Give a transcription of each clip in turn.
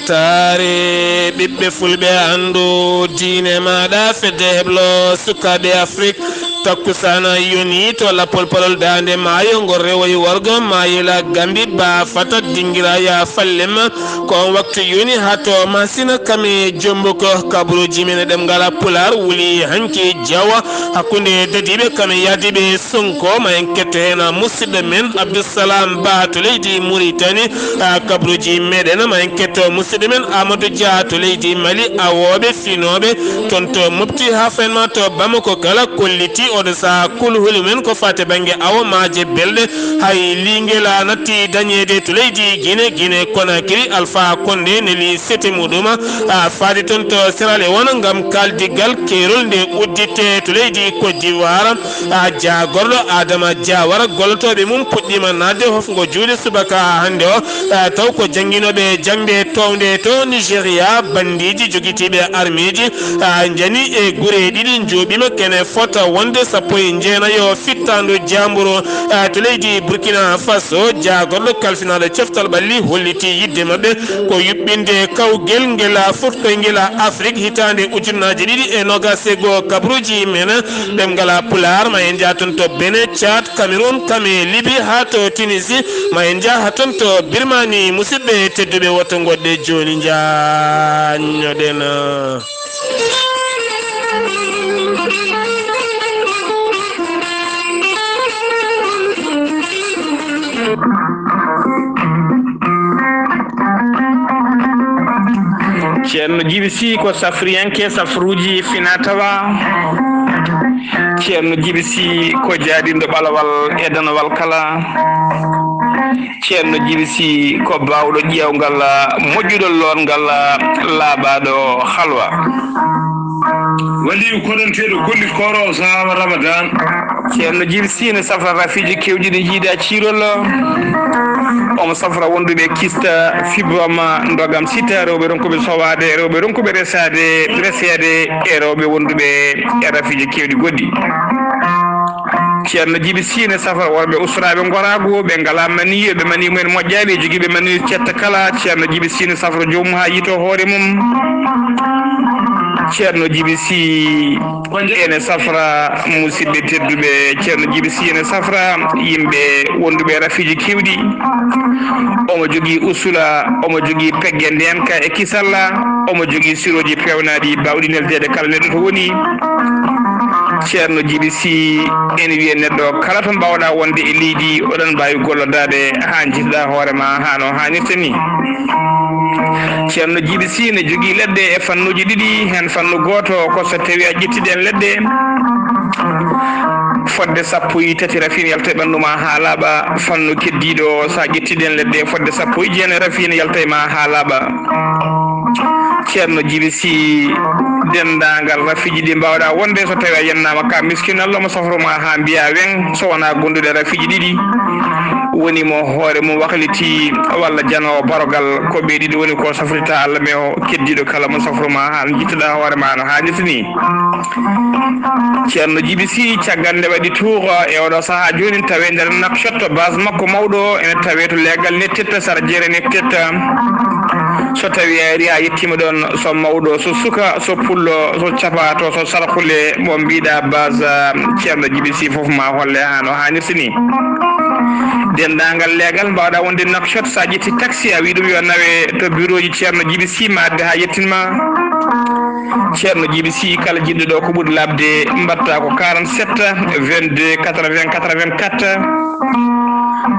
tare ɓiɓɓe fulɓe andu diine maɗa fedde heblo sukaɓe Afrique takkusana yoni to la polpolol dande mayo ngor rewoyi wargo mayila gambi ba fata dingira ya fallema ko waktu yoni hato masina kame jombo ko kabruji men dem ngala pular wuli hanki jawa hakunde dadibe kame yadibe sonko ma enkete hena musidɗo men Abdussalam Ba to leydi Mauritanie kabruji meɗen ma enketo musidɗo men Amadou Dia to leydi Mali awoɓe finoɓe tonto mofti ha fenma to Bamako kala kolliti oɗo sa kulhuli men ko fate bangue awo maje belde hay lingela natti dañede to leydi Guinée Conakry Alpha Condé neli sete muɗum faade toon to Sierra Leone gam kaldigal kerol nde uddite to leydi Côte d'Ivoire jagorɗo Adama Diawara gollotoɓe mum puɗɗima nadde hofgo juuɗe subaka hande o taw ko jangguinoɓe jangde towde to Nigéria bandiji joguitiɓe armeji jani e guure ɗiɗi jooɓima kene fota wonde sappo e jeenayo fittandu jamburo to leydi Burkina Faso jagorɗo kalfinaɗo ceftal ɓalli holliti yidde mabɓe ko yuɓɓinde kawgel ngela fotkoyngela Afrique hitande ujunnaje ɗiɗi e nogas e goo kabruji men ɗem ngala pular ma en jaton to Benin, Tchad, Cameroun, kame Libye ha to Tunisie ma en jaha ton to Birmanie musidɓe tedduɓe woto goɗɗe joni jañoɗen ceerno Djiby Sy ko safriyanke safruji finatawa ceerno Djiby Sy ko jaadindo ɓalawal e danawal kala ceerno Djiby Sy ko bawɗo ƴewgal moƴƴuɗo longal laaɓaɗo halwa wali kodonteɗo golli koro sahaba Ramadan ceerno Djiby Sy ne safra rafiji kewɗi ɗi jiida cirol omo safra wonduɓe kista fibroma dogam sita rewɓe ronkuɓe sowade rewɓe ronkuɓe resede e rewɓe wonduɓe e rafiji kewɗi goɗɗi ceerno Djiby Sy ne safra worɓe usraɓe gorago ɓe ngala maniyo ɓe mani mumen moƴƴaɓe e joguiɓe mani cetta kala ceerno Djiby Sy ne safra jomum ha yito hoore mum ceerno Djiby Sy ene safra musidɓe tedduɓe ceerno Djiby Sy ene safra yimɓe wonduɓe rafiji kewɗi omo jogui usula omo jogui pegge ndenka e kisalla omo jogui siroji pewnaɗi bawɗi neldede kala neɗɗo to woni ceerno Djiby Sy ene wiye neɗɗo kala to mbawɗa wonde e leydi oɗon mbawi gollodade ha jiɗɗa hoorema ha no hannirta ni ceerno Djiby Sy ne jogui leɗɗe e fannuji ɗiɗi hen fannu goto ko so tawi a ƴettiɗen leɗɗe fodde sappo e tati rafine yalta e ɓanduma ha laaɓa fannu keddiɗo sa ƴettiɗen leɗɗe fodde sappo e jeenayi rafine yalta e ma ha laaɓa ceerno Djiby Sy dendagal rafiji ɗi mbawɗa wonde so tawi a yennama ka miskine Allah mo safruma ha mbiya wen so wona gonduɗe rafiji ɗiɗi woni mo hoore mum wakliti walla janowo barogal ko ɓe ɗiɗi woni ko safrita Allah me o keddiɗo kala mo safruma ha jittuɗa hoore ma no hannirta ni ceerno Djiby Sy caggal nde waɗi tour e oɗo saaha joni tawe nder Nouakchott base makko mawɗo ene tawe to legal nettetta sara jeere nettetta so tawi ari a yettima ɗon so mawɗo so suka so pullo so capato so sarkule mo mbiɗa base ceerno Djiby Sy foof ma holle ha no hannirta ni dendagal legal mbawɗa wonde Nouakchott sa ƴetti taxi a wi ɗum yo nawe to bureau ji ceerno Djiby Sy ma adde ha yettinma ceerno Djiby Sy kala jiɗɗo ɗo ko ɓuuri labde mbatta ko 47 22 80 84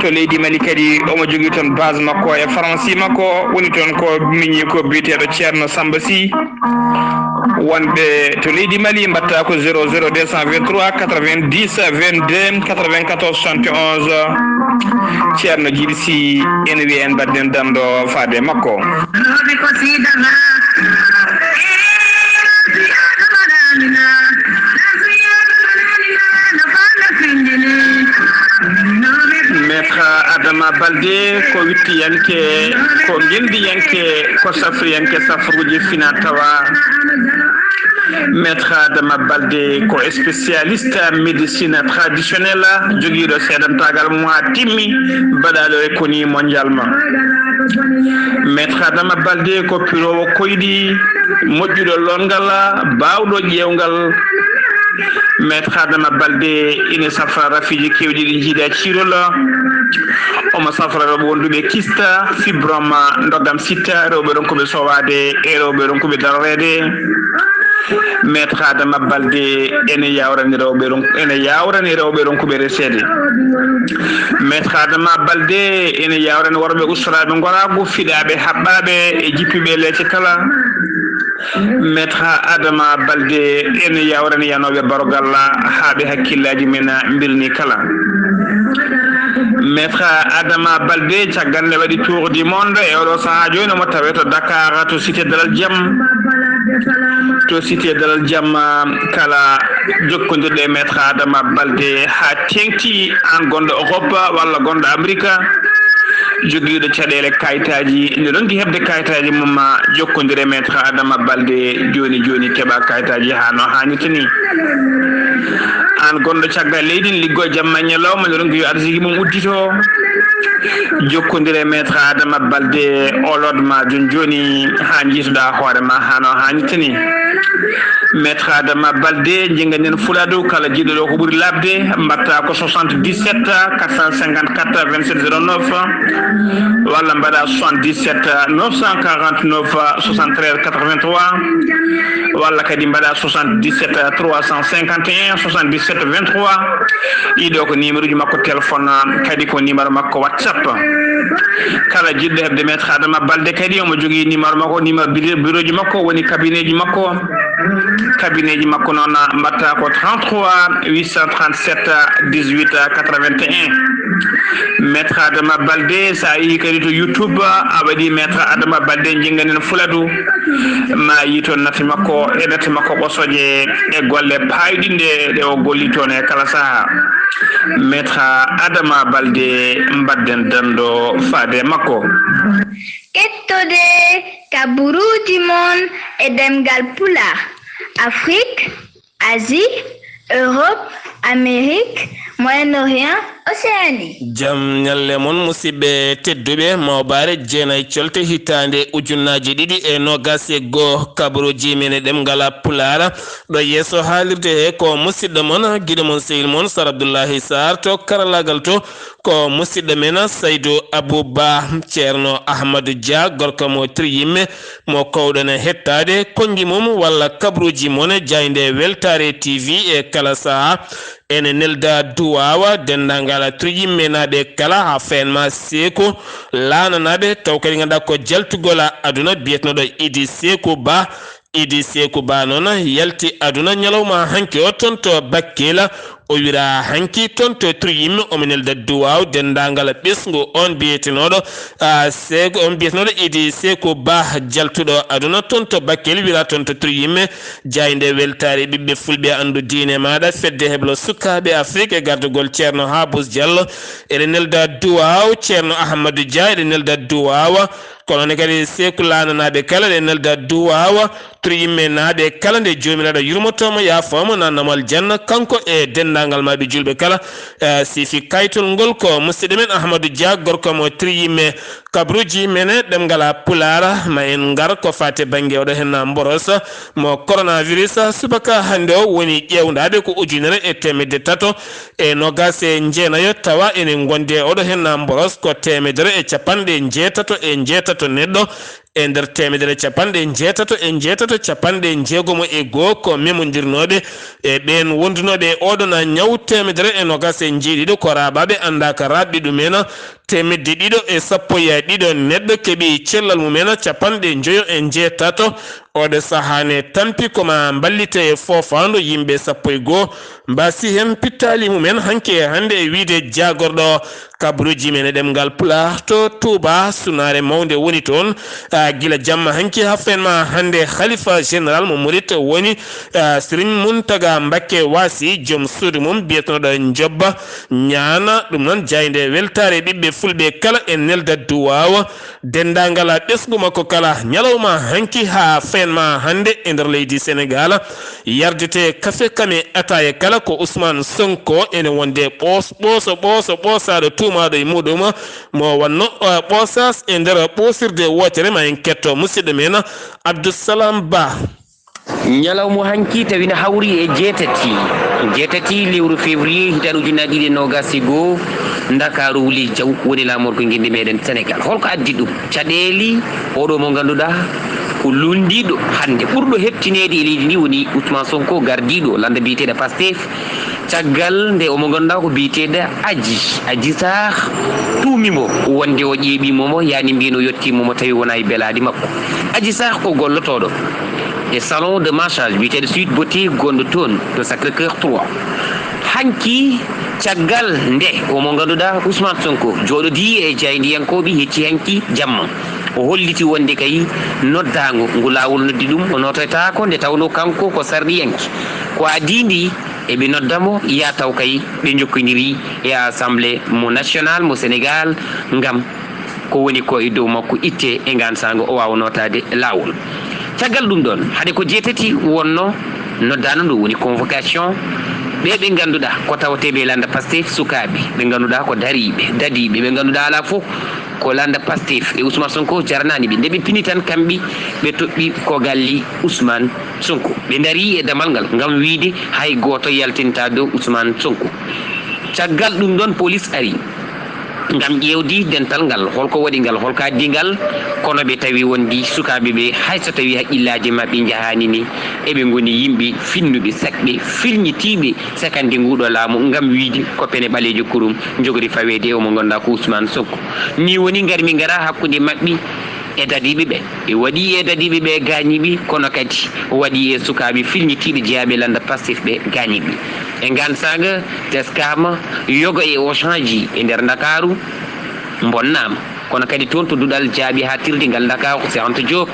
to leydi Mali kadi omo jogui toon base makko e pharmacie makko woni toon ko miñi ko biteɗo ceerno Samba Sy wonɓe to leydi Mali mbatta ko 00 223 90 22 94 71 ceerno Djiby Sy ene wiya en mbadden damɗo faade makko maître Adama Baldé ko wittiyanke ko gendiyanke ko safriyanke safruji fina tawa maître Adama Baldé ko spécialiste médecine traditionnelle jogiiɗo seedantagal mo ha timmi baɗaɗo e koni mondialement. maître Adama Baldé ko pirowo koyɗi moƴƴuɗo longal bawɗo ƴewgal. maître Adama Baldé ina safra rafiji kewɗi ɗi jiiɗa cirol omo safra rewɓe wonduɓe kista fibrome dogam sitta rewɓe ronkuɓe sowade e rewɓe ronkuɓe darorede. maître Adama Baldé ene yawrani rewɓe ronkuɓe resede. maître Adama Baldé ene yawrani worɓe ustaraɓe gorago fiɗaɓe haɓɓaɓe e jippiɓe leece kala. maître Adama Baldé ene yawrani yanoɓe barogal haaɓe hakkillaji men birni kala. maître Adama Baldé caggal nde waɗi tour du monde e oɗo saaha joni omo tawe to Dakar to cité Dalal Jaam kala jokkodirɗe e maître Adama Baldé ha tengti an gonɗo Europe walla gonɗo Amérique jogiiɗo caɗele kayitaji nde ɗon di hebde kayitaji mum jokkodire maître Adama Baldé joni keɓa kayitaji ha no hannirta ni. an gonɗo caggal leydi ne liggo jamma ñalawma nde ɗon yo arsigi mum uddito jokkodire maître Adama Baldé olodma joni ha jiituɗa hoorema ha no hannirta ni. maître Adama Baldé jingganen Fuladu kala jiɗɗo ɗo ko ɓuuri labde mbatta ko 77 454 27 09 walla mbaɗa 77 949 73 83 walla kadi mbaɗa 77 351 77 23 ɗiɗo ko numéro ji makko téléphone kadi ko numéro makko WhatsApp. kala jiɗɗo hebde maître Adama Baldé kadi omo jogui numéro makko numéro bureau ji makko woni cabinet ji makko noon mbatta ko 33 837 18 81. maître Adama Baldé sa yi kadi to YouTube a waɗi maître Adama Baldé jingganen Fuladu ma yi toon natti makko ɓosoje e golle payɗinde ɗe o golli toon e kala saaha. maître Adama Baldé mbadden dando faade makko. Kettode kaburuji mon e demgal pula Afrique, Asie, Europe, Amérique, Moyen-Orient, Océanie. Jam nyalle mon musidɓe tedduɓe mawbare jeenayi colte hitande ujunnaji ɗiɗi e nogas e goho kabaruji men e ɗemgal pulara ɗo yeeso haalirde he ko musidɗo mon guiɗo mon sehil mon Sar Abdoullahi Sarr to karallagal to ko musidɗo men Saydou Abouba ceerno Ahmadou Dia gorko mo tri yimme mo kowɗon e hettade kongi mum walla kabaruji mon jayde Weltare TV e kala saha ene nelda duwawa dendagal triyimme naɓe kala ha fenma Seko lananaɓe taw kadi ganduɗa ko jaltugola aduna biyetnoɗo Idi Sekou Ba noon yalti aduna ñalawma hanki o toon to Bakkela o wira hanki toon to triyimme omo nelda duwaw dendagal ɓesgu on biyetenoɗo Idi Sekou Ba jaltuɗo aduna toon to Bakkele wira toon to triyimme jayde Weltare ɓiɓɓe fulɓe andu diine maɗa fedde heblo sukaɓe Afrique e gardugol ceerno Habous Diallo eɗe nelda duwaw ceerno Ahmadou Dia eɗe nelda duwawa kono ne kadi Sekou lananaɓe kala ɗe nelda duwawa triyimme naɓe kala nde jomiraɗo yurmotomo yafomo nannamal janna kanko e dendagal maɓe julɓe kala sifi kaytol ngol ko musidɗo men Ahmadou Dia gorko mo triyimme kabruji mene ɗemgala pulara ma en gar ko fate banggue oɗo hen boros mo coronavirus subaka hande o woni ƴewdaɓe ko ujunere e temedde tato e nogas e jeenayo tawa ene gonde oɗo hen boros ko temedere e capanɗe jeetato e jeetato neɗɗo e nder temedere capanɗe jeetato capanɗe jeegomo e goho ko memodirnoɓe e ɓen wondunoɓe oɗon ñaw temedere e nogas e jeeɗiɗo ko raɓaɓe andaka raɓɓi ɗumen temedde ɗiɗo e sappo e ɗiɗo neɗɗo keeɓi cellal mumen capanɗe joyo e jeetato oɗo sahane tampi koma ballita e fofandu yimɓe sappo e goho mbasi hen pittali mumen hanke hande e wiide jagorɗo kabruji men e ɗemgal pula to Touba sunare mawde woni toon gila jamma hanki hafenma hande khalifa général mo murit woni Serigne Mountaga Mbacké Wasi joom suudu mum biyetnoɗo jobba ñaana ɗum noon jayde Weltare ɓiɓɓe fulɓe kala e nelda duwawa dendagal ɓesgu makko kala ñalawma hanki ha fen ken ma hande e nder leydi Sénégal yardete kafe kame ataye kala ko Ousmane Sonko ene wonde ɓoosaɗo tumaɗo e muɗum mo wanno ɓoosas e nder ɓoosirde wotere ma en ketto musidɗo men Abdoussalam Ba. ñalawmo hanki tawina hawri e jeetati lewru février hitande ujunnaje ɗiɗi e nogas e goho Ndakaaru wuli jaw woni laamorko guinde meɗen Sénégal. Holko addi ɗum? Caɗeeli oɗo mo ganduɗa ko lundiɗo hande ɓurɗo heptinede e leydi ndi woni Ousmane Sonko gardiɗo landa biyeteɗo Pastef caggal nde omo ganduɗa ko biyeteɗo Adji Sarr tuumimo wonde o ƴeeɓimomo yani mbino yettimomo tawi wona e beladi makko. Adji Sarr ko gollotoɗo e salon de massage biyeteɗo Sweet Beauté gonɗo toon to Sacré-Cœur 3 hanki caggal nde omo ganduɗa Ousmane Sonko joɗodi e jaydiyankoɓe hecci hanki jamma o holliti wonde kay noddago ngu lawol noddi ɗum o notoytako nde tawno kanko ko sarɗiyanki ko adindi eɓe noddamo ya taw kay ɓe jokkodiri e assemblée mo national mo Sénégal ngam ko woni ko e dow makko itte e gansago o wawa notade lawol. Caggal ɗum ɗon haade ko jeetati wonno noddano ndu woni convocation ɓe ganduɗa ko tawateɓe landa Pastef sukaɓe ɓe ganduɗa ko dadiɓe ɓe ganduɗa ala fof ko landa Pastef e Ousmane Sonko jarnani ɓe nde ɓe pini tan kamɓe ɓe toɓɓi ko galli Ousmane Sonko ɓe dari e damal ngal ngam wiide hay goto yaltinta dow Ousmane Sonko. Caggal ɗum ɗon police ari ngam ƴewdi dental ngal holko waɗi ngal holko addi ngal kono ɓe tawi wondi sukaɓe ɓe hayso tawi haqqillaji mabɓe jahani ni eɓe goni yimɓe finnuɓe sakɓe filñitiɓe sakande nguɗo laamu ngam wiide ko pene ɓalejo kurum jogori fawede omo ganduɗa ko Ousmane Sonko ni woni garmi gara hakkude mabɓe e dadiɓe ɓe ɓe waɗi e dadiɓe ɓe gañiɓe kono kadi waɗi e sukaɓe filñitiɗe jeeyaɓe landa Pastef ɓe gañiɓe e gansaga teskama yoga e Auchan ji e nder Dakaru bonnama kono kadi toon to duɗal jaaɓi ha tirde ngal Dakaru c'est Anta Diop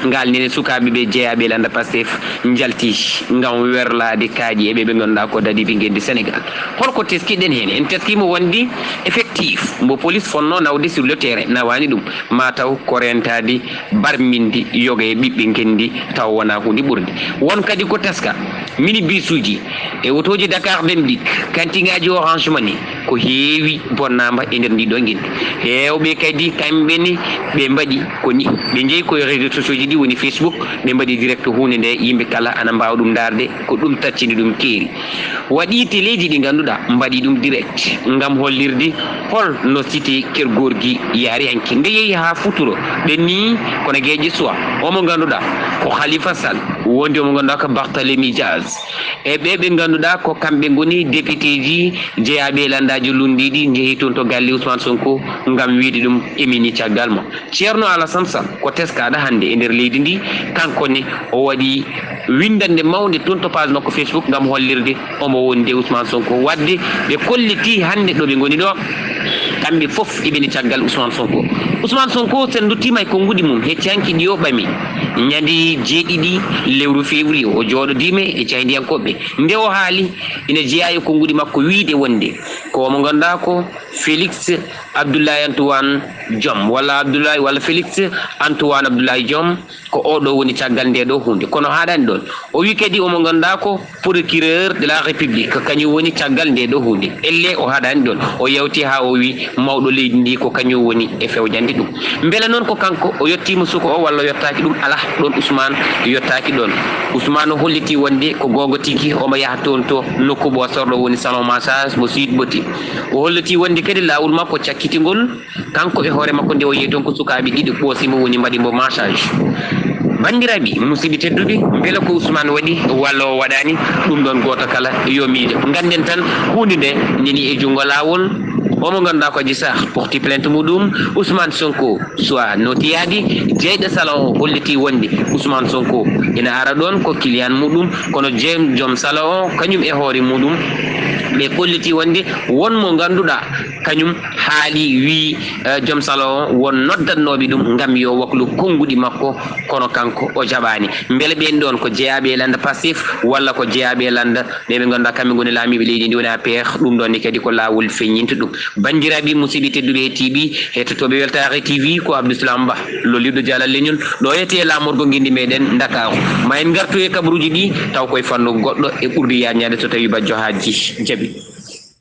ngal nene sukaɓe ɓe jeeyaɓe landa Pastef jalti ngam werlade kaaƴi eɓe ɓe ganduɗa ko dadiɓe guendi Sénégal. Holko teskiɗen hen en teskima wonde effectif mbo police fonno nawde sur le terrain nawani ɗum mataw ko rentade barminde yoga e ɓiɓɓe gendi taw wona hunde ɓurde won kadi ko teska mini bisuji e otoji Dakar Dem Dikk kantingaji Orange Money ko heewi bonnama e nder ndiɗo guendi hewɓe kadi kamɓene ɓe mbaɗi ko ni ɓe jeeyi koye réseaux sociaux ji ɗi woni Facebook ɓe mbaɗi direct hunde nde yimɓe kala ana mbawa ɗum darde ko ɗum taccini ɗum keeri waɗi téléji ɗi ganduɗa mbaɗi ɗum direct ngam hollirde hol no cité kergorgui yaari hanki nde yeehi ha futuro ɓen ni kono gueƴe suwa omo ganduɗa ko Khalifa Sall wondi omo ganduɗa ko Barthélémy Dias e ɓe ganduɗa ko kamɓe goni député ji jeeyaɓe landaji lundiɗi jeehi toon to galle Ousmane Sonko ngam wiide ɗum emini caggal mo. Ceerno Alassane Sall ko teskaɗo hande e nder leydi ndi kankone o waɗi windande mawde toon to page makko Facebook ngam hollirde omo wonde Ousmane Sonko wadde ɓe kolliti hande ɗo ɓe goni ɗo kamɓe fof eɓeni caggal Ousmane Sonko sen duttima e konngudi mum hecci hanki ɗi o ɓami ñande jeeɗiɗi lewru février o jooɗodima e cayndiyankoɓe nde o haali ina jeeya e konngudi makko wiide wonde ko mo ganduɗa ko Félix Abdoulaye Antoine Diome walla Félix Antoine Abdoulaye Diome ko oɗo woni caggal nde ɗo hunde kono haɗani ɗon o wi kadi omo ganduɗa ko procureur de la république kañum woni caggal nde ɗo hunde elle o haɗani ɗon o yewti ha o wi mawɗo leydi ndi ko kañum woni e fewjande ɗum beele noon ko kanko o yettima suko o walla yottaki ɗum ala ɗon Ousmane yottaki ɗon Ousmane o holliti wonde ko gonga tigui omo yaha toon to nokku ɓosorɗo woni salon massage mo Sweet Beauté o holliti wonde kadi lawol makko cakkitigol kanko e hoore makko nde o yehi toon ko sukaɓe ɗiɗi ɓoosimo woni mbaɗimo massage bandiraɓe musidɓe tedduɓe beele ko Ousmane waɗi walla o waɗani ɗum ɗon goto kala yo miijo ganden tan hunde nde neni e jungo lawol omo ganduɗa ko Adji Sarr porti plainte muɗum Ousmane Sonko soit notiyadi jeyɗo salon o holliti wonde Ousmane Sonko ina ara ɗon ko client muɗum kono joom salon o kañum e hoore muɗum ɓe kolliti wonde won mo ganduɗa kañum haali wi joom salon won noddatnoɓe ɗum ngam yo waklu konguɗi makko kono kanko o jaɓani beele ɓen ɗon ko jeeyaɓe landa Pastef walla ko jeeyaɓe landa ɓe ganduɗa kamɓe goni laamiɓe leydi ndi woni APR ɗum ɗon ni kadi ko lawol feññinta ɗum bandiraɓe musidɓe tedduɓe heetiɓe hettotoɓe Weltare TV ko Abdoussalam Ba lolliɗo Dialal leñol ɗo yete lamorgo guindi meɗen Dakaru ma en gartu e kabaruji ɗi taw koye fannu goɗɗo e ɓurdi yañade so tawi bajjo haji jaaɓi.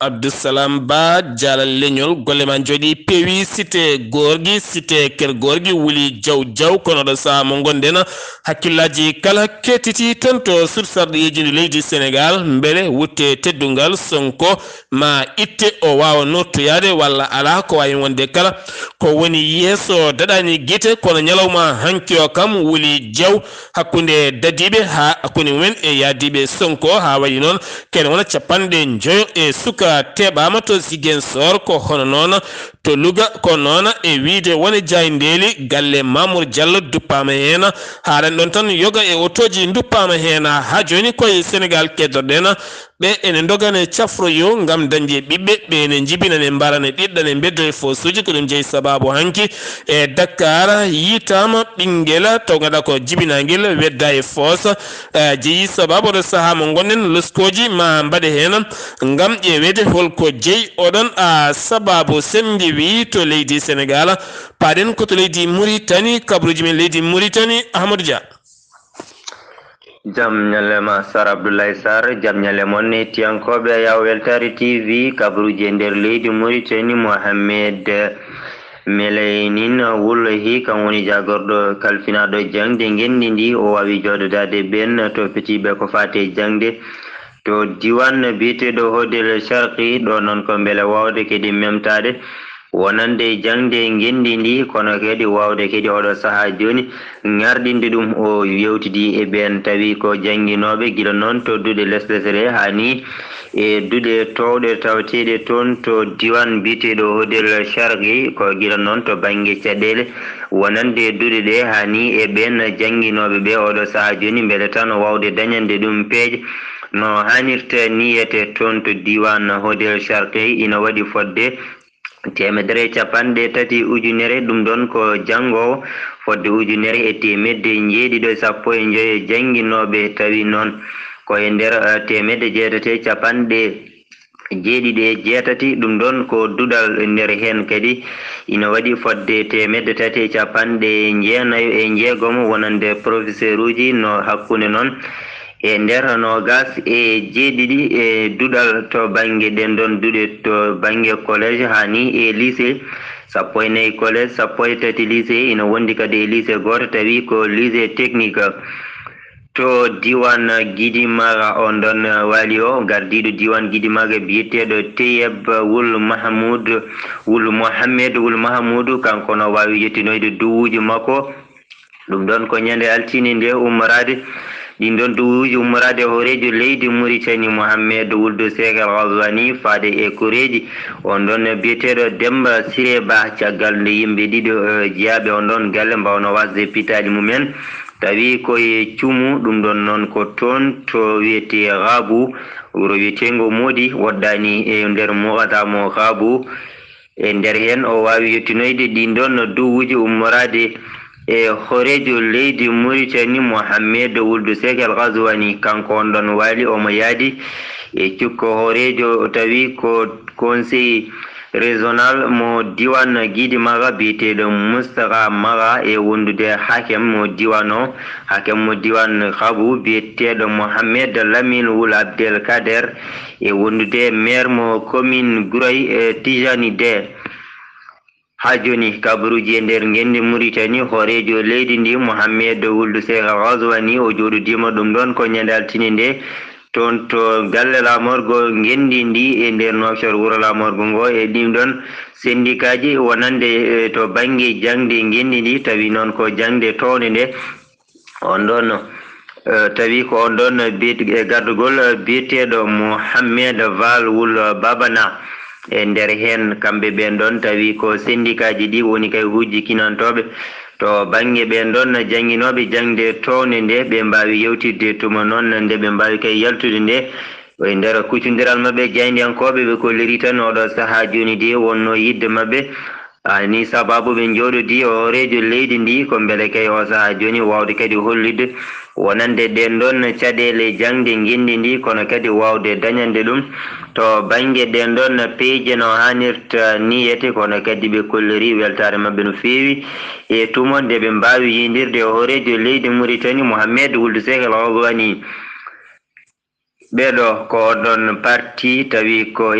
Abdoussalam Ba Dialal leñol golle man jooɗi peewi cité gorgui cité ker gorgui wuli jaw kono ɗo saaha mo gonɗen hakkillaji kala kettiti ton to sursarɗe yejidi leydi Sénégal beele wutte teddungal Sonko ma itte o wawa nottoyade walla ala ko wawi wonde kala ko woni yeeso daɗani guite kono ñalawma hanki o kam wuli jaw hakkude dadiɓe ha hakkude mumen e yaadiɓe Sonko ha waɗi noon kene wona capanɗe joyo e suka teɓama to Ziguinchor ko hono noon to Louga ko noon e wiide woni Jayndeli galle Mamour Diallo duppama hen haɗan ɗon tan yoga e otoji duppama hen ha joni koye Sénégal keddorɗen ɓe ene dogane cafroyo ngam dañde ɓiɓɓe ɓe ene jibinane mbarane ɗiɗɗane beddo e fosuji ko ɗum jeeyi sababu hanki e Dakar yitama ɓinguel taw gaɗa ko jibinaguel wedda e fosa jeeyi sababu oɗo saaha mo gonɗen loskoji ma mbaɗe hen ngam ƴewede holko jeeyi oɗon sababu semdi wi to leydi Sénégal paɗen koto leydi Mauritanie kabruji men leydi Mauritanie Ahmadou Dia. Jam nyalema Sar Abdoulaye Sar jam nyalemon tiyankoɓe ya Weltare TV kabruji e nder leydi Mauritanie Mohamed Melaynin wullahi kan woni jagorɗo kalfinaɗo jangde gendi ndi o wawi jododade ben to fetiɓe ko fate jangde to diwan biyeteɗo Hodel Sharqi ɗo noon ko beele wawde kadi memtade wonande jangde gendi ndi kono kadi wawde kadi oɗo saaha joni ngardinde ɗum o yewtidi e ɓen tawi ko jangguinoɓe guila noon to duuɗe lesɗesere hani e duuɗe towɗe tawteɗe toon to diwan biyeteɗo Hodel Sharqi ko guila noon to banggue caɗele wonande duuɗe ɗe hani e ɓen jangguinoɓe ɓe oɗo saaha joni beele tan wawde dañande ɗum peeje no hanirta niyete toon to diwan Hodel Sharqi ina waɗi fodde 330 ujunere ɗum ɗon ko jangowo fodde ujunere e 175 jangguinoɓe tawi noon koye nder 878 ɗum ɗon ko duɗal nder hen kadi ina waɗi fodde 396 wonande professeur uji no hakkude noon e nder nogas e jeeɗiɗi e duɗal to banggue ɗen ɗon duɗe to banggue collège hani e lycée 14 collège 13 lycée ina wondi kadi e lycée goto tawi ko lycée technique to diwan Guidimaga on ɗon waali o gardiɗo diwan Guidimaga biyeteɗo Teyeb Wul Mahamoudou kanko no wawi yettinoyde duwuji makko ɗum ɗon ko ñande altine nde ummorade ɗin ɗon duwuji ummorade horejo leydi Mauritanie Mohamed Wuld Seck Al-Ghazouani faade e koreji on ɗon biyeteɗo Demba Siré Ba caggal nde yimɓe ɗiɗo jeeyaɓe on ɗon galle mbawno wasde pitali mumen tawi koye cuumu ɗum ɗon noon ko toon to wiyete Rabou wuro wiyetengo Modi woddani e nder mogatamo Rabou e nder hen o wawi yettinoyde ɗin ɗon duwuji ummorade e horejo leydi Mauritanie Mohamed Wuld Seck Al-Ghazouani kanko on ɗon waali omo yaadi e cukko horejo tawi ko conseil régional mo diwan Guidimaga biyeteɗo Moustapha Maga e wondude hakem mo diwan Khabou biyeteɗo Mohamed Lamine Wul Abdel Kader e wondude maire mo commune Gouray e Tijani De ha joni kabaruji e nder gendi Mauritanie horejo leydi ndi Mohamed Wuld Seck Al-Ghazouani o joɗodima ɗum ɗon ko ñande altine nde toon to galle lamorgo gendi ndi e nder Nouakchott wuro lamorgo ngo e ɗin ɗon syndicat ji wonande to banggue jangde gendi ndi tawi noon ko jangde towde nde on ɗon tawi ko on ɗon e gardugol biyeteɗo Mohamed Val Wul Babana e nder hen kamɓe ɓen ɗon tawi ko syndicat ji ɗi woni kay hujjikinantoɓe to banggue ɓen ɗon jangguinoɓe jangde towde nde ɓe mbawi yewtidde tuma noon nde ɓe mbawi kay yaltude nde e nder kucundiral mabɓe jayndiyankoɓe ɓe kolliri tan oɗo saaha joni de wonno yidde mabɓe ni sababu ɓe jooɗodi horejo leydi ndi ko beele kay o saaha joni wawde kadi hollide wonande ɗen ɗon caɗele jangde guindi ndi kono kadi wawde dañande ɗum to banggue ɗen ɗon peeje no hannirta niyete kono kadi ɓe kolliri weltare mabɓe no feewi e tumonde ɓe mbawi yindirde horejo leydi Mauritanie Mohamed Ould Cheikh El Ghazouani ɓeɗo ko oɗon parti tawi ko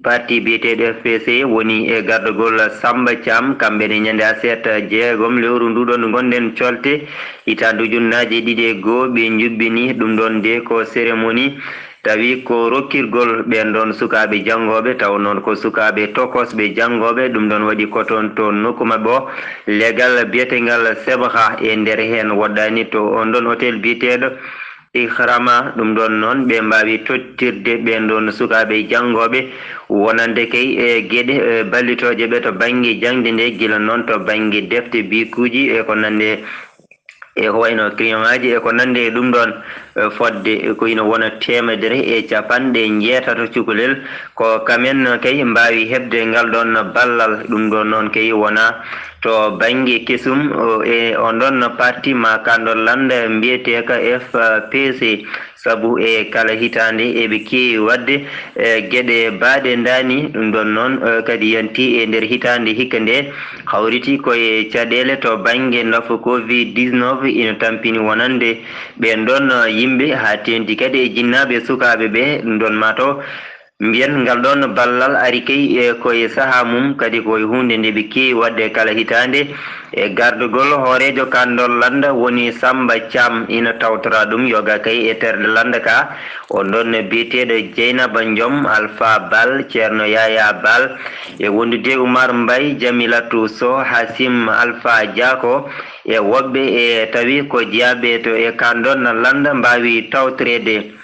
parti biyeteɗo FPC woni e gardugol Samba Thiam kamɓene ñande aseta jeegom lewru nduɗon gonɗen colte hitandu junnaje 2 ɓe jubbini ɗum ɗon de ko cérémonie tawi ko rokkirgol ɓen ɗon sukaɓe jangoɓe taw noon ko sukaɓe tokosɓe jangoɓe ɗum ɗon waɗi ko toon to nokku mabɓe o legal biyetegal Sebha e nder hen woɗɗani to on ɗon hôtel biyeteɗo Ihrama ɗum ɗon noon ɓe mbawi tottirde ɓen ɗon sukaɓe jangoɓe wonande kay e gueɗe ballitoje ɓe to banggue jangde nde gila noon to banggue defte bikuji e ko nande e ko wayno crayon aji e ko nande e ɗum ɗon fodde ko ina wona 150 cukalel ko kamen kay mbawi hebde ngal ɗon ballal ɗum ɗon noon kay wona to banggue kesum e on ɗon parti ma kandol landa mbiyete ka FPC sabu e kala hitande eɓe keewi wadde gueɗe baaɗe dani ɗum ɗon noon kadi yanti e nder hitande hikka nde hawriti koye caɗele to banggue nafu Covid-19 ina tampini wonande ɓen ɗon yimɓe ha tenti kadi e jinnaɓe sukaɓe ɓe ɗum ɗon mataw mbiyen ngal ɗon ballal ari kay e koye saaha mum kadi koye hunde nde ɓe keewi wadde kala hitande e gardugol horejo kandol landa woni Samba Thiam ina tawtora ɗum yoga kay e terde landa ka on ɗon biyeteɗo Dieynaba Diom Alpha Bal ceerno Yaya Bal e wondude Oumar Mbaye Jamilatou Sow Hasim Alpha Diako e woɓɓe e tawi ko jeeyaɓe to e kandon landa mbawi tawtorede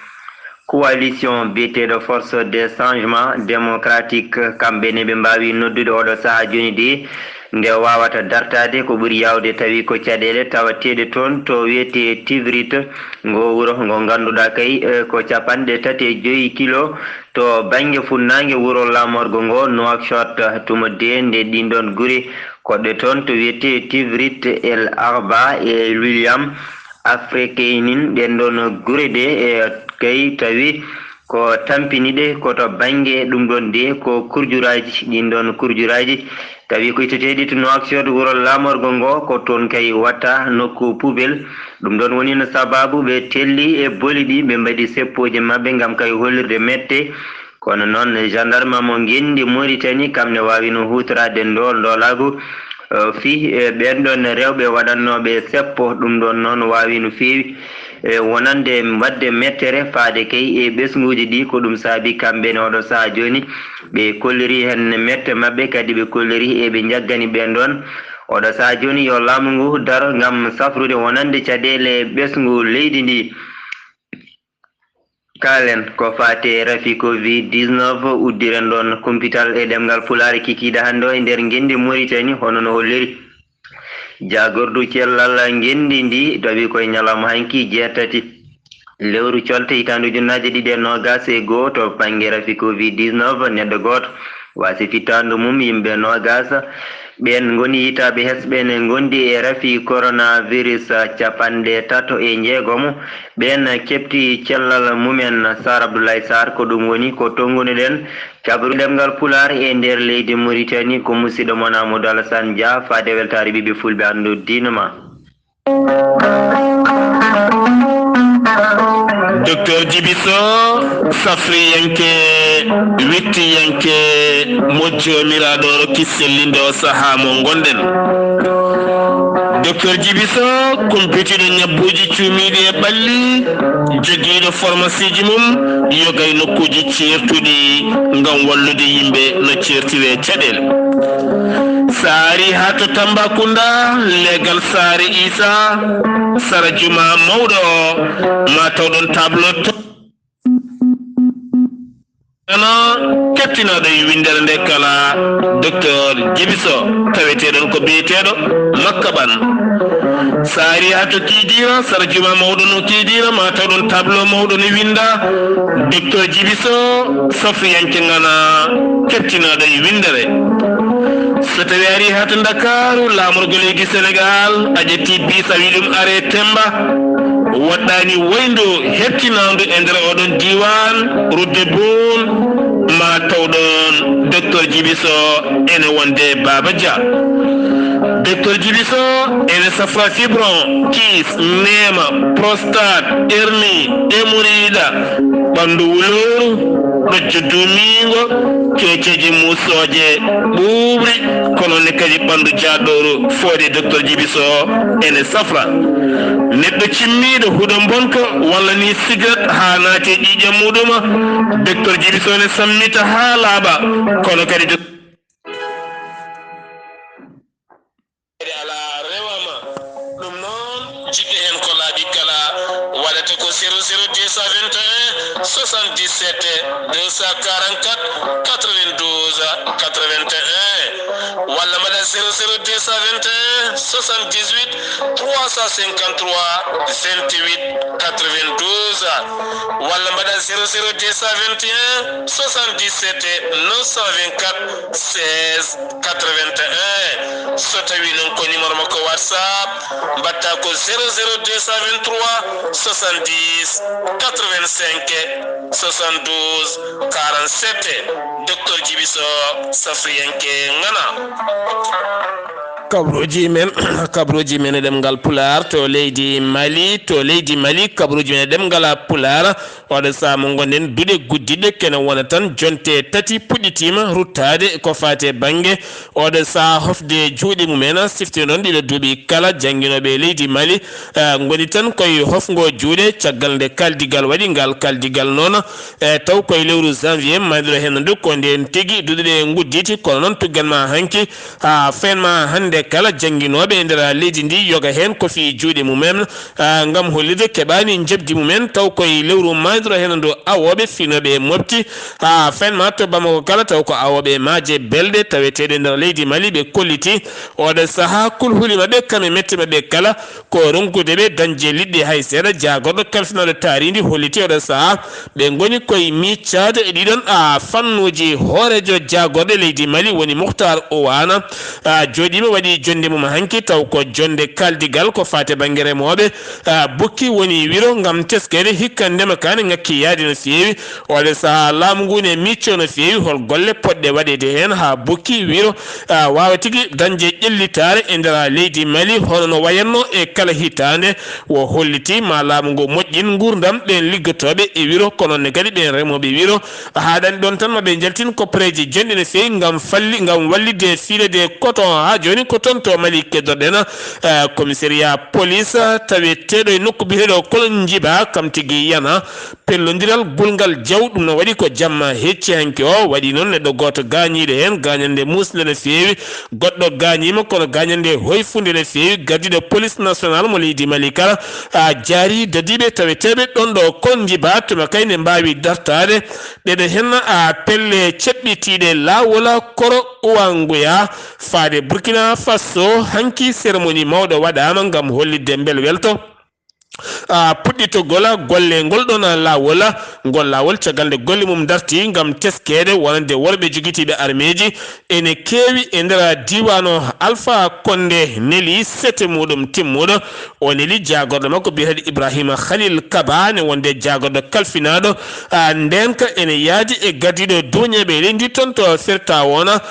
coalition biyeteɗo force de changement démocratique kamɓene ɓe mbawi noddude oɗo saaha joni de nde wawata dartade ko ɓuuri yawde tawi ko caɗele tawateɗe toon to wiyete Tivrit ngo wuro ngo ganduɗa kay ko 35 kilo to banggue funnague wuro lamorgo ngo Nouakchott tuma de nde ɗin ɗon guuri koɗɗe toon to wiyete Tivrit El Arba e William Africainin ɗen ɗon guure de e kay tawi ko tampiniɗe koto banggue ɗum ɗon de ko kurjuraji ɗin ɗon kurjuraji tawi ko iteteɗi to Nouakchott wuro lamorgo ngo ko toon kay watta nokku poubel ɗum ɗon woni no sababu ɓe telli e boliɗi ɓe mbaɗi seppoje mabɓe gam kay hollirde mette kono noon gendarme mo gendi Mauritanie kamne wawino hutorade ndolagu fi ɓen ɗon rewɓe waɗannoɓe seppo ɗum ɗon noon wawi no fewi wonande wadde mettere faade kay e ɓesguji ɗi ko ɗum saabi kamɓene oɗo saaha joni ɓe kolliri hen mette mabɓe kadi ɓe kolliri e ɓe jaggani ɓen ɗon oɗo saaha joni yo laamu ngu dar gam safrude wonande caɗele ɓesgu leydi ndi kalen ko fate rafi Covid-19 uddiren ɗon kumpital e ɗemgal pulaar kikiɗe hande o e nder gendi Mauritanie hono no holliri jagordu cellal gendi ndi tawi koye ñalawma hanki 7 lewru colte hitandu junnaje 2021 to banggue rafi Covid-19 neɗɗo goto wasi fittandu mum yimɓe 20 ɓen goni yitaɓe hesɓene gondi e rafi coronavirus 36 ɓen kepti cellal mumen Sar Abdoulaye Sarr ko ɗum woni ko tongunoɗen cabru ɗemgal pular e nder leydi Mauritanie ko musidɗo mon Amadou Alassane Dia faade weltare ɓiɓe fulɓe andu dinama. Docteur Djibiso safriyanke wittiyanke mojjomiraɗo rokki sellinde o saaha mo gonɗen. Docteur Djibiso kumpitiɗo ñabbuji cuumiɗi e ɓalli joguiɗo pharmacie ji mum yogay nokkuji certuɗi ngam wallude yimɓe no certire caɗele. Saari ha to Tambacounda legal Saari Isa sara juma mawɗo ma tawɗon tableau ana kettinoɗo e windere nde kala docteur Djibiso taweteɗon ko biyeteɗo Makkaban sari hatu kidira sarjuma mawdo no kidira ma tawdon tableau mawdo ni winda docteur Jibiso Safiyanke ngana kettina da windere so tawi ari hatu Dakaru lamorgo leydi Sénégal ajetti bisa wiɗum are temba waɗɗani wayndo hettinandu e nder oɗon diwan rudde boon ma tawɗon docteur Jibiso ene wonde Baba Dia. Docteur Jibiso ene safra fibron, kis, nema, prostate, hernie, hémorroïde, ɓandu wuluru, ɗojjo dumingo, ceeceji musoje ɓuuɓri kono ne kadi ɓandu jaɗɗoru foode docteur Jibiso ene safra. Neɗɗo cimmiɗo huɗo bonka walla ni cigarette ha naate ƴiƴe muɗuma docteur Jibiso ne sammita ha laaɓa kono kadi ala rewama ɗum noon jiɗɗo hen ko laaɓi kala waɗata ko 00221 77 244 92 81 walla mbaɗa 00221 78 353 28 92 walla mbaɗa 00221 77 924 16 81 so tawi noon ko numéro makko WhatsApp mbatta ko 00223 70 85 72 47 docteur Jibiso Safiyanke ngana kabruji men demgal pular to leydi Mali kabruji men demgal pular wada sa mo gonden dude guddide kene wona tan jonte tati puditima ruttade ko fate bange wada sa hofde juudi mumena sifti non dido dubi kala janginobe leydi Mali ngoni tan koy hofgo juude caggal de kaldigal wadi ngal kaldigal non taw koy lewru janvier madro hen ndu ko den tigi dudude ngudditi kono non tugalma hanki ha fenma hande kala janginobe ndera leydi ndi yoga hen ko fi juude mumem ngam hollide kebani jebdi mumen taw koy lewru madro hen ndu awobe finobe mofti ha fenma to bamako kala taw ko awobe maaje belde tawetede nder leydi Mali be kolliti oda saha kulhuli mabbe kame metti mabbe kala ko ronkude be danje lidde hay seeda jagordo kalfinodo tarindi holliti oda saha be ngoni koy miccade e didon fannuji horejo jagorde leydi Mali woni Mukhtar Owana jodima wadi jonde mum hanki taw ko jonde kaldigal ko fate bangere mobe bukki woni wiro ngam teskede hikkande makane ngakki yaadi no feewi wala sa lamgune micco no feewi hol golle podde wadede hen ha bukki wiro wawatigi danje jellitare e ndera leydi Mali hono no wayanno e kala hitande wo holliti ma lamugo mojjin gurdam ben liggotobe e wiro kono ne kadi ben remobe wiro hadan don tan mabe jaltin ko preji jonde ne feewi ngam falli ngam wallide fiile de coton ha joni coton to Mali keddodena commissariat police taweteɗo e nokku biyeteɗo Kolonjiba kam tigi yana pellodiral bulgal jawɗum no waɗi ko jamma hecci hanki o waɗi noon neɗɗo goto gañiɗo hen gañande musle no feewi goɗɗo gañima kono gañande hoyfunde no feewi gardiɗo police national mo leydi Mali kala jaari dadiɓe taweteɓe ɗon ɗo Kolonjiba tuma kayne mbawi dartade ɗeɗo hen pelle ceɓɓitiɗe lawola koro uwanguya faade Burkina Faso hanki cérémonie mawɗo waɗama ngam hollidde bel welto puɗɗito gola golle ngol ɗon lawol caggalde golle mum darti ngam teskede wonande worɓe jogitiɓe armeji ene kewi e nder diwano Alpha Condé neli sete muɗum timmuɗo o neli jagorɗo makko biyeteɗo Ibrahima Khalil Kaba ne wonde jagorɗo kalfinaɗo ndenka ene yaadi e gardiɗo duñeɓe lendi toon to firta wona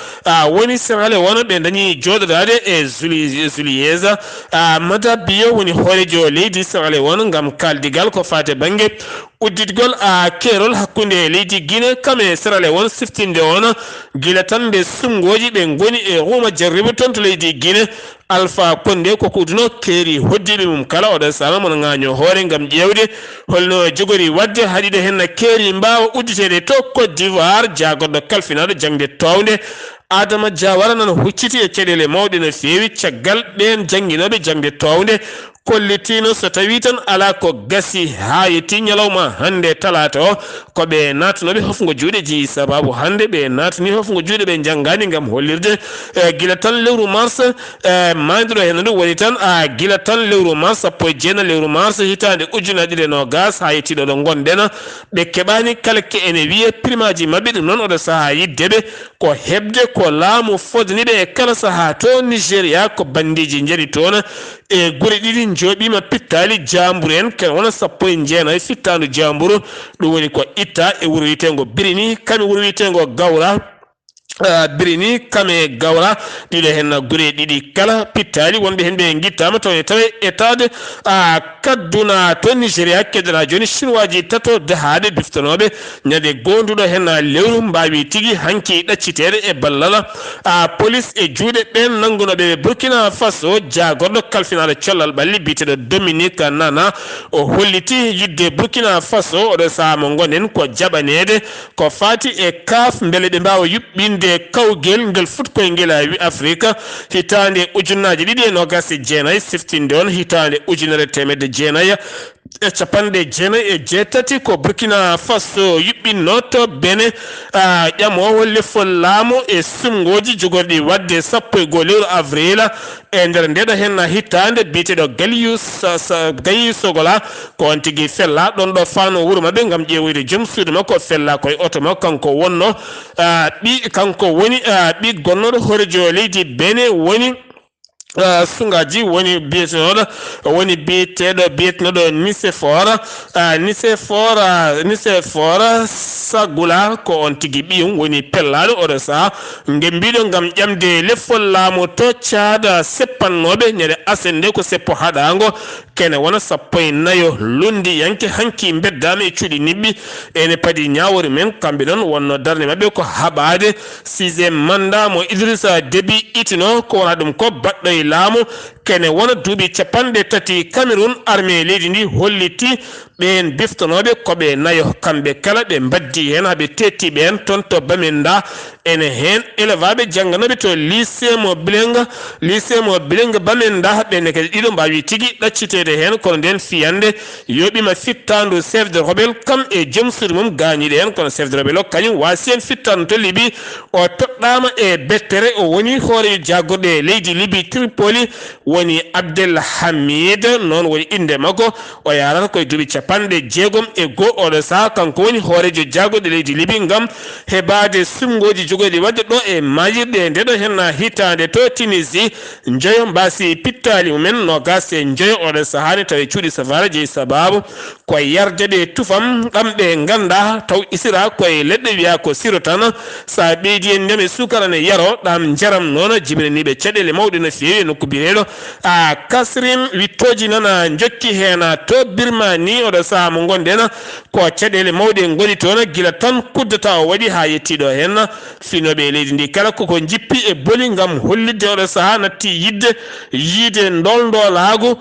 woni serale wona ɓe dañi joɗodade e Julieza Madabiyo woni hoorejo leydi serale won ngam kaldigal ko fate bange udditgol kerol hakkunde leydi Guinée kame serale won siftinde on gila tan be sungoji be ngoni e ruma jarribu ton to leydi Guinée Alpha Condé ko kuduno keri hoddibe mum kala o da sama mon ngaño hoore ngam ƴewde holno jogori wadde haɗiɗo hen keri mbawa udditede to Côte d'Ivoire jagorɗo kalfinaɗo jangde towde Adama Diawara nan hucciti e caɗele mawɗe no feewi caggal ɓen jangguinoɓe jangde towde kollitino so tawi tan ala ko gasi ha yetti ñalawma hande talata o ko ɓe natanoɓe hofgo juuɗe jeeyi sababu hande ɓe natani hofgo juuɗe ɓe janggani gam hollirde gila tan lewru mars mandiɗo hen ndu woni tan gila tan lewru mars 9 lewru mars hitande ujuna 2020 ha yettiɗo ɗo gonɗen ɓe keɓani kala ke ene wiye primaji mabɓe ɗum noon oɗo saaha yiddeɓe ko hebde ko laamu fodaniɓe e kala saaha to Nigéria ko bandiji jari toon e gure ɗiɗi jooɓima pittali jamburu en ken wona 19 fittandu jamburu ɗum woni ko itta e wuro wiyetego Birini kami wuro wiyetego Gawra Birini kame Gawra ɗiɗo hen gure ɗiɗi kala pittali wonɓe hen ɓe guittama taw tawe etade kadduna to Nigéria keddana joni chinois tato dahade duftanoɓe ñande gonduɗo hen lewru mbawi tigui hanki ɗaccitede e ballal police e juuɗe ɓen nangunoɓe Burkina Faso jagorɗo kalfinade collal ɓalli biteɗo Dominique Nana o holliti yidde Burkina Faso oɗo saaha mo gonen ko jaɓanede ko fati e kaf beele ɓe mbawa yuɓɓinde kawgel ngel futkoye ngel Afrique hitande ujunnaje 229 siftinde on hitande ujunere temedde jeenayyi e capanɗe jeenayyi e jeetati ko Burkina Faso yuɓɓinno to bene ƴamowo lefol laamu e sumgoji jogorɗi wadde 11 lewru avril e nder ndeɗo hen hittande biteɗo Gayi Sogola ko on tigui fella ɗon ɗo fano wuuro mabɓe gam ƴeewoyde joom suudu makko fella koye oto makko kanko wonno kanko woni ɓi gonnoɗo horejo leydi Benin woni sungaji woni biyeteɗo Nicéphore Sagula ko on tigui ɓiyum woni pellaɗo oɗo saaha gembiɗo gam ƴamde lefol laamu to caada seppannoɓe ñande asende ko seppo haɗago kene wona 14 lundi yanke hanki beddama e cuuɗi nibɓi ene paadi ñawori men kamɓe ɗon wonno darde mabɓe ko haɓade 6e mandat mo Idrissa Déby itino ko wona ɗum ko baɗɗo e laamu kene wona duuɓi capanɗe tati Cameroun armée leydi ndi holliti ɓen biftanoɓe koɓe nayo kamɓe kala ɓe mbaddi hen haɓe tettiɓe hen toon to Bamenda ene hen élevaɓe jangganoɓe to lycée mo Bilingue Bamenda ɓenne kadi ɗiɗo mbawi tigui ɗaccitede hen kono nden fiyande yoɓima fittandu chef de rebelle kam e joom suudu mum gañiɗe hen kono chef de rebelle o kañum wasi hen fittandu to Libye o toɗɗama e bettere o woni hoore jagorɗe leydi Libye Tripoli woni Abdelhamid noon woni inde makko o yarata koye duuɓi capanɗe 6 oɗo saaha kanko woni hoorejo jagorɗe leydi Libye gam heɓade sumgoji jogoɗi wadde ɗo e mayirɗe ndeɗo hen hitande to Tunisie joyo mbasi pittali mumen 29 oɗo sahani tawi cuuɗi safara jeeyi sababu ko yardeɓe tufam ɗamɓe ganda taw isira koye leɗɗe wiya ko siro tan sa ɓeydi en ndeme sukara ne yaro ɗam jaram noon jibinaniɓe caɗele mawɗe no fewi nokku bireɗo Kasrim wittoji nana jokki hen to Birmanie oɗo saaha mo gonɗen ko caɗele mawɗe goni toon gila tan kuddata o waɗi ha yettiɗo hen finoɓe leydi ndi kala koko jippi e boli gam hollidde oɗo saaha natti yiide ndolndolago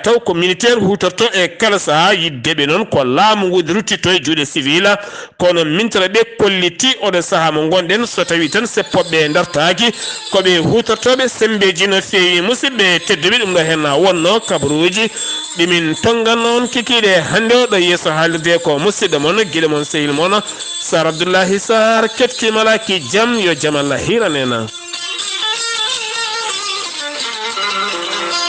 taw ko militaire hutorto e kala saaha yiddeɓe noon ko laamu ngu ruttito e juuɗe civil kono mintere ɓe kolliti oɗo saaha mo gonɗen so tawi tan seppoɓe dartaki koɓe hutortoɓe sembeji no fewi musidɓe tedduɓe ɗum ɗo hen wonno kabaruji ɗimin tonganno on kikiɗe hande o ɗo yeeso haalirde ko musidɗo moon guiɗo moon sehil moon Sar Abdoullahi Sarr kettimalaki jaam yo jaam Allah hiranena.